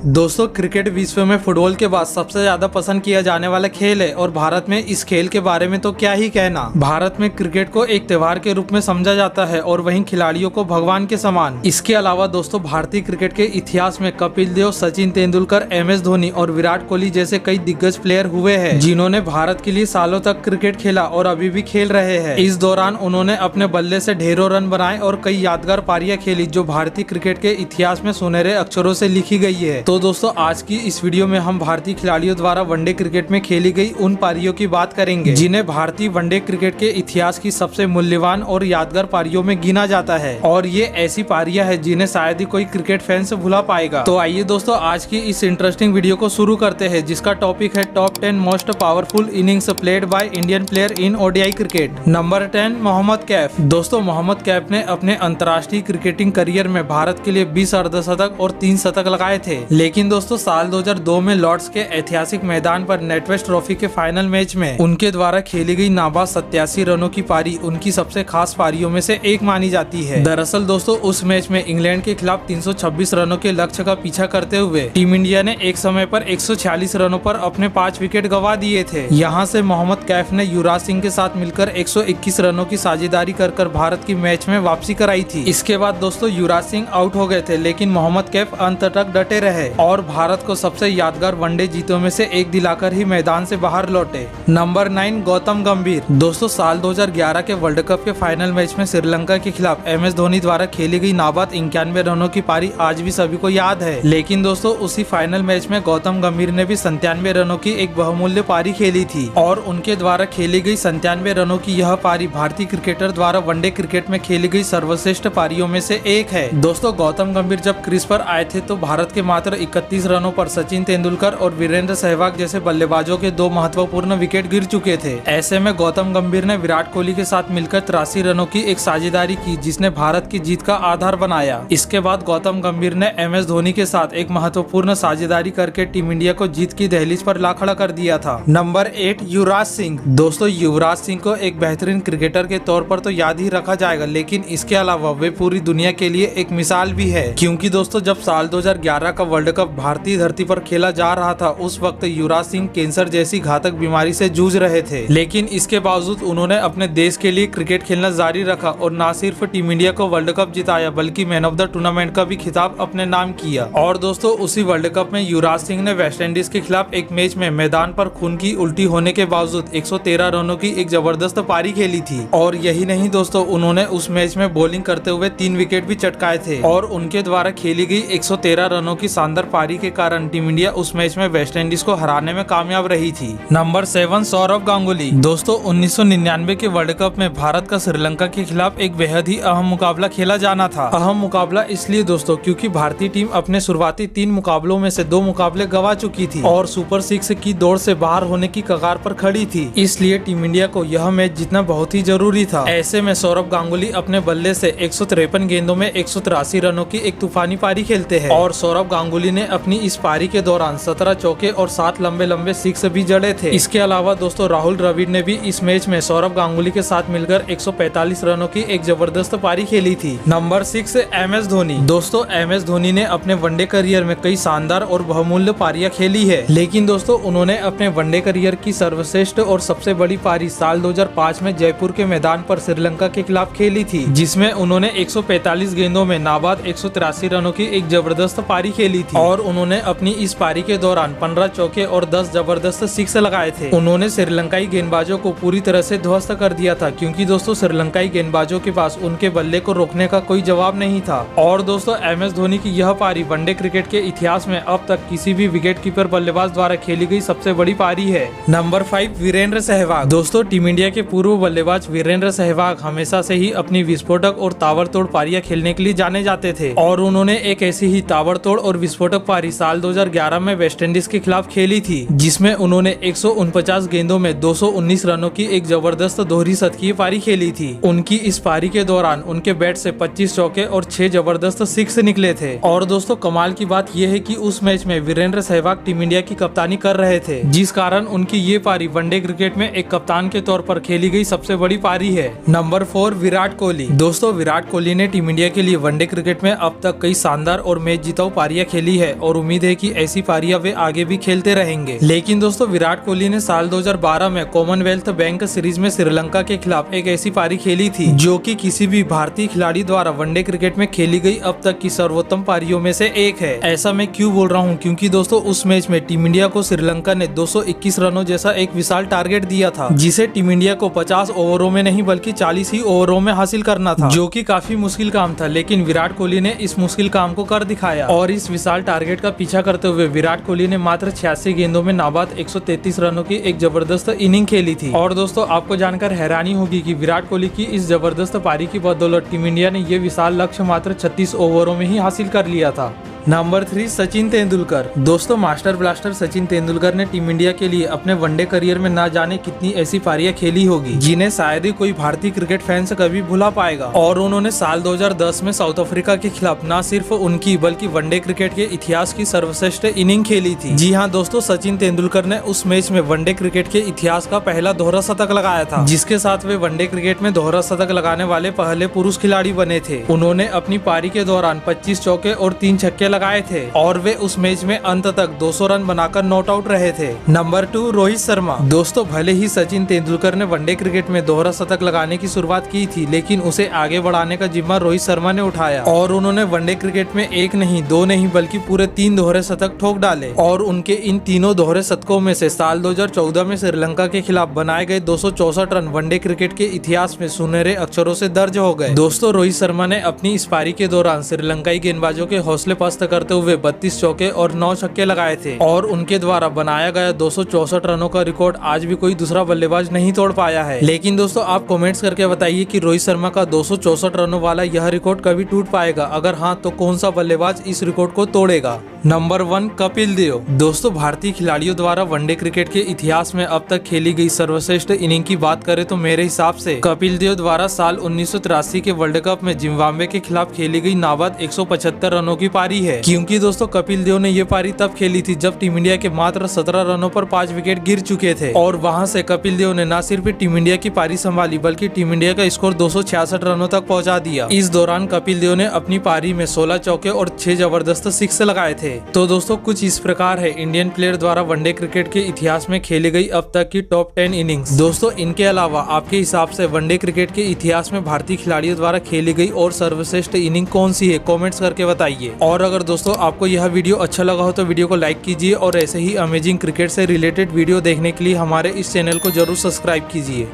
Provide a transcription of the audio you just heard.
दोस्तों क्रिकेट विश्व में फुटबॉल के बाद सबसे ज्यादा पसंद किया जाने वाला खेल है और भारत में इस खेल के बारे में तो क्या ही कहना। भारत में क्रिकेट को एक त्योहार के रूप में समझा जाता है और वहीं खिलाड़ियों को भगवान के समान। इसके अलावा दोस्तों भारतीय क्रिकेट के इतिहास में कपिल देव, सचिन तेंदुलकर, MS धोनी और विराट कोहली जैसे कई दिग्गज प्लेयर हुए हैं जिन्होंने भारत के लिए सालों तक क्रिकेट खेला और अभी भी खेल रहे हैं। इस दौरान उन्होंने अपने बल्ले से ढेरों रन बनाए और कई यादगार पारियां खेली जो भारतीय क्रिकेट के इतिहास में सुनहरे अक्षरों से लिखी गई है। तो दोस्तों आज की इस वीडियो में हम भारतीय खिलाड़ियों द्वारा वनडे क्रिकेट में खेली गई उन पारियों की बात करेंगे जिन्हें भारतीय वनडे क्रिकेट के इतिहास की सबसे मूल्यवान और यादगार पारियों में गिना जाता है और ये ऐसी पारियां हैं जिन्हें शायद ही कोई क्रिकेट फैन से भुला पाएगा। तो आइए दोस्तों आज की इस इंटरेस्टिंग वीडियो को शुरू करते हैं जिसका टॉपिक है top 10 most powerful innings played by Indian player in ODI cricket. Number 10 Mohammad Kaif. दोस्तों मोहम्मद कैफ ने अपने अंतर्राष्ट्रीय क्रिकेटिंग करियर में भारत के लिए 20 अर्धशतक और 3 शतक लगाए थे, लेकिन दोस्तों साल 2002 में लॉर्ड्स के ऐतिहासिक मैदान पर नेटवेस्ट ट्रॉफी के फाइनल मैच में उनके द्वारा खेली गई नाबाद 87 रनों की पारी उनकी सबसे खास पारियों में से एक मानी जाती है। दरअसल दोस्तों उस मैच में इंग्लैंड के खिलाफ 326 रनों के लक्ष्य का पीछा करते हुए टीम इंडिया ने एक समय पर 146 रनों पर अपने 5 विकेट गंवा दिए थे। यहाँ से मोहम्मद कैफ ने युवराज सिंह के साथ मिलकर 121 रनों की साझेदारी कर भारत की मैच में वापसी कराई थी। इसके बाद दोस्तों युवराज सिंह आउट हो गए थे, लेकिन मोहम्मद कैफ अंत तक डटे रहे और भारत को सबसे यादगार वनडे जीतों में से एक दिलाकर ही मैदान से बाहर लौटे। नंबर 9 गौतम गंभीर। दोस्तों साल 2011 के वर्ल्ड कप के फाइनल मैच में श्रीलंका के खिलाफ MS धोनी द्वारा खेली गई नाबाद 91 रनों की पारी आज भी सभी को याद है, लेकिन दोस्तों उसी फाइनल मैच में गौतम गंभीर ने भी 97 रनों की एक बहुमूल्य पारी खेली थी और उनके द्वारा खेली गई 97 रनों की यह पारी भारतीय क्रिकेटर द्वारा वनडे क्रिकेट में खेली गई सर्वश्रेष्ठ पारियों में से एक है। दोस्तों गौतम गंभीर जब क्रीज पर आए थे तो भारत के मात्र 31 रनों पर सचिन तेंदुलकर और वीरेंद्र सहवाग जैसे बल्लेबाजों के 2 महत्वपूर्ण विकेट गिर चुके थे। ऐसे में गौतम गंभीर ने विराट कोहली के साथ मिलकर 83 रनों की एक साझेदारी की जिसने भारत की जीत का आधार बनाया। इसके बाद गौतम गंभीर ने MS धोनी के साथ एक महत्वपूर्ण साझेदारी करके टीम इंडिया को जीत की दहलीज पर ला खड़ा कर दिया था। नंबर 8 युवराज सिंह। दोस्तों युवराज सिंह को एक बेहतरीन क्रिकेटर के तौर पर तो याद ही रखा जाएगा, लेकिन इसके अलावा वे पूरी दुनिया के लिए एक मिसाल भी है, क्योंकि दोस्तों जब साल 2011 का वर्ल्ड कप भारतीय धरती पर खेला जा रहा था उस वक्त युवराज सिंह कैंसर जैसी घातक बीमारी से जूझ रहे थे, लेकिन इसके बावजूद उन्होंने अपने देश के लिए क्रिकेट खेलना जारी रखा और न सिर्फ टीम इंडिया को वर्ल्ड कप जिताया बल्कि मैन ऑफ द टूर्नामेंट का भी खिताब अपने नाम किया। और दोस्तों उसी वर्ल्ड कप में युवराज सिंह ने वेस्टइंडीज के खिलाफ एक मैच में मैदान पर खून की उल्टी होने के बावजूद 113 रनों की एक जबरदस्त पारी खेली थी और यही नहीं दोस्तों उन्होंने उस मैच में बॉलिंग करते हुए 3 विकेट भी चटकाए थे और उनके द्वारा खेली गई 113 रनों की शानदार पारी के कारण टीम इंडिया उस मैच में वेस्टइंडीज को हराने में कामयाब रही थी। नंबर 7 सौरव गांगुली। दोस्तों 1999 के वर्ल्ड कप में भारत का श्रीलंका के खिलाफ एक बेहद ही अहम मुकाबला खेला जाना था। अहम मुकाबला इसलिए दोस्तों क्योंकि भारतीय टीम अपने शुरुआती 3 मुकाबलों में से 2 मुकाबले गंवा चुकी थी और सुपर 6 की दौड़ से बाहर होने की कगार पर खड़ी थी, इसलिए टीम इंडिया को यह मैच जीतना बहुत ही जरूरी था। ऐसे में सौरव गांगुली अपने बल्ले से 153 गेंदों में 183 रनों की एक तूफानी पारी खेलते हैं और सौरव गांगुली ने अपनी इस पारी के दौरान 17 चौके और 7 लंबे लंबे 6 भी जड़े थे। इसके अलावा दोस्तों राहुल द्रविड़ ने भी इस मैच में सौरव गांगुली के साथ मिलकर 145 रनों की एक जबरदस्त पारी खेली थी। Number 6 MS Dhoni. दोस्तों MS धोनी ने अपने वनडे करियर में कई शानदार और बहुमूल्य पारियां खेली है, लेकिन दोस्तों उन्होंने अपने वनडे करियर की सर्वश्रेष्ठ और सबसे बड़ी पारी साल 2005 में जयपुर के मैदान पर श्रीलंका के खिलाफ खेली थी जिसमें उन्होंने 145 गेंदों में नाबाद 183 रनों की एक जबरदस्त पारी खेली थी और उन्होंने अपनी इस पारी के दौरान 15 चौके और 10 जबरदस्त 6 लगाए थे। उन्होंने श्रीलंकाई गेंदबाजों को पूरी तरह से ध्वस्त कर दिया था क्योंकि दोस्तों श्रीलंकाई गेंदबाजों के पास उनके बल्ले को रोकने का कोई जवाब नहीं था। और दोस्तों MS धोनी की यह पारी वनडे क्रिकेट के इतिहास में अब तक किसी भी विकेट कीपर बल्लेबाज द्वारा खेली गई सबसे बड़ी पारी है। नंबर 5 वीरेंद्र सहवाग। दोस्तों टीम इंडिया के पूर्व बल्लेबाज वीरेंद्र सहवाग हमेशा से ही अपनी विस्फोटक और ताबड़तोड़ पारियां खेलने के लिए जाने जाते थे और उन्होंने एक ऐसी ही ताबड़तोड़ और विस्फोटक पारी साल 2011 में वेस्टइंडीज के खिलाफ खेली थी जिसमें उन्होंने 149 गेंदों में 219 रनों की एक जबरदस्त दोहरी शतकीय पारी खेली थी। उनकी इस पारी के दौरान उनके बैट से 25 चौके और 6 जबरदस्त 6 निकले थे। और दोस्तों कमाल की बात यह है कि उस मैच में वीरेंद्र सहवाग टीम इंडिया की कप्तानी कर रहे थे जिस कारण उनकी ये पारी वनडे क्रिकेट में एक कप्तान के तौर पर खेली गई सबसे बड़ी पारी है। नंबर 4 विराट कोहली। दोस्तों विराट कोहली ने टीम इंडिया के लिए वनडे क्रिकेट में अब तक कई शानदार और मैच जिताऊ पारियां खेली खेली है और उम्मीद है कि ऐसी पारियां वे आगे भी खेलते रहेंगे। लेकिन दोस्तों विराट कोहली ने साल 2012 में कॉमनवेल्थ बैंक सीरीज में श्रीलंका के खिलाफ एक ऐसी पारी खेली थी जो कि किसी भी भारतीय खिलाड़ी द्वारा वनडे क्रिकेट में खेली गई अब तक की सर्वोत्तम पारियों में से एक है। ऐसा मैं क्यों बोल रहा हूँ, क्योंकि दोस्तों उस मैच में टीम इंडिया को श्रीलंका ने 221 रनों जैसा एक विशाल टारगेट दिया था, जिसे टीम इंडिया को 50 ओवरों में नहीं बल्कि 40 ही ओवरों में हासिल करना था, जो कि काफी मुश्किल काम था। लेकिन विराट कोहली ने इस मुश्किल काम को कर दिखाया और इस विशाल टारगेट का पीछा करते हुए विराट कोहली ने मात्र 86 गेंदों में नाबाद 133 रनों की एक जबरदस्त इनिंग खेली थी। और दोस्तों आपको जानकर हैरानी होगी कि विराट कोहली की इस जबरदस्त पारी की बदौलत टीम इंडिया ने ये विशाल लक्ष्य मात्र 36 ओवरों में ही हासिल कर लिया था। नंबर 3 सचिन तेंदुलकर। दोस्तों मास्टर ब्लास्टर सचिन तेंदुलकर ने टीम इंडिया के लिए अपने वनडे करियर में ना जाने कितनी ऐसी पारियां खेली होगी जिन्हें शायद ही कोई भारतीय क्रिकेट फैन से कभी भुला पाएगा। और उन्होंने साल 2010 में साउथ अफ्रीका के खिलाफ न सिर्फ उनकी बल्कि वनडे क्रिकेट के इतिहास की सर्वश्रेष्ठ इनिंग खेली थी। जी हाँ दोस्तों, सचिन तेंदुलकर ने उस मैच में वनडे क्रिकेट के इतिहास का पहला दोहरा शतक लगाया था, जिसके साथ वे वनडे क्रिकेट में दोहरा शतक लगाने वाले पहले पुरुष खिलाड़ी बने थे। उन्होंने अपनी पारी के दौरान 25 चौके और 3 छक्के लगाए थे और वे उस मैच में अंत तक 200 रन बनाकर नॉट आउट रहे थे। नंबर 2 रोहित शर्मा। दोस्तों भले ही सचिन तेंदुलकर ने वनडे क्रिकेट में दोहरा शतक लगाने की शुरुआत की थी, लेकिन उसे आगे बढ़ाने का जिम्मा रोहित शर्मा ने उठाया और उन्होंने वनडे क्रिकेट में एक नहीं, दो नहीं बल्कि पूरे 3 दोहरे शतक ठोक डाले। और उनके इन तीनों दोहरे शतकों में से साल 2014 में श्रीलंका के खिलाफ बनाए गए 264 रन वनडे क्रिकेट के इतिहास में सुनहरे अक्षरों से दर्ज हो गए। दोस्तों रोहित शर्मा ने अपनी इस पारी के दौरान श्रीलंकाई गेंदबाजों के हौसले पस्त करते हुए 32 चौके और 9 छक्के लगाए थे और उनके द्वारा बनाया गया 264 रनों का रिकॉर्ड आज भी कोई दूसरा बल्लेबाज नहीं तोड़ पाया है। लेकिन दोस्तों आप कमेंट्स करके बताइए कि रोहित शर्मा का 264 रनों वाला यह रिकॉर्ड कभी टूट पाएगा, अगर हाँ तो कौन सा बल्लेबाज इस रिकॉर्ड को तोड़ेगा। नंबर 1 कपिल देव। दोस्तों भारतीय खिलाड़ियों द्वारा वनडे क्रिकेट के इतिहास में अब तक खेली गई सर्वश्रेष्ठ इनिंग की बात करें तो मेरे हिसाब से कपिल देव द्वारा साल 1983 के वर्ल्ड कप में जिम्बाब्वे के खिलाफ खेली गई नाबाद 175 रनों की पारी है, क्योंकि दोस्तों कपिल देव ने ये पारी तब खेली थी जब टीम इंडिया के मात्र 17 रनों पर 5 विकेट गिर चुके थे और वहां से कपिल देव ने न सिर्फ टीम इंडिया की पारी संभाली बल्कि टीम इंडिया का स्कोर 266 रनों तक पहुंचा दिया। इस दौरान कपिल देव ने अपनी पारी में 16 चौके और 6 जबरदस्त सिक्स लगाए थे। तो दोस्तों कुछ इस प्रकार है इंडियन प्लेयर द्वारा वनडे क्रिकेट के इतिहास में खेली गई अब तक की टॉप 10 इनिंग्स। दोस्तों इनके अलावा आपके हिसाब से वनडे क्रिकेट के इतिहास में भारतीय खिलाड़ियों द्वारा खेली गई और सर्वश्रेष्ठ इनिंग कौन सी है, कमेंट्स करके बताइए। और अगर दोस्तों आपको यह वीडियो अच्छा लगा हो तो वीडियो को लाइक कीजिए और ऐसे ही अमेजिंग क्रिकेट से रिलेटेड वीडियो देखने के लिए हमारे इस चैनल को जरूर सब्सक्राइब कीजिए।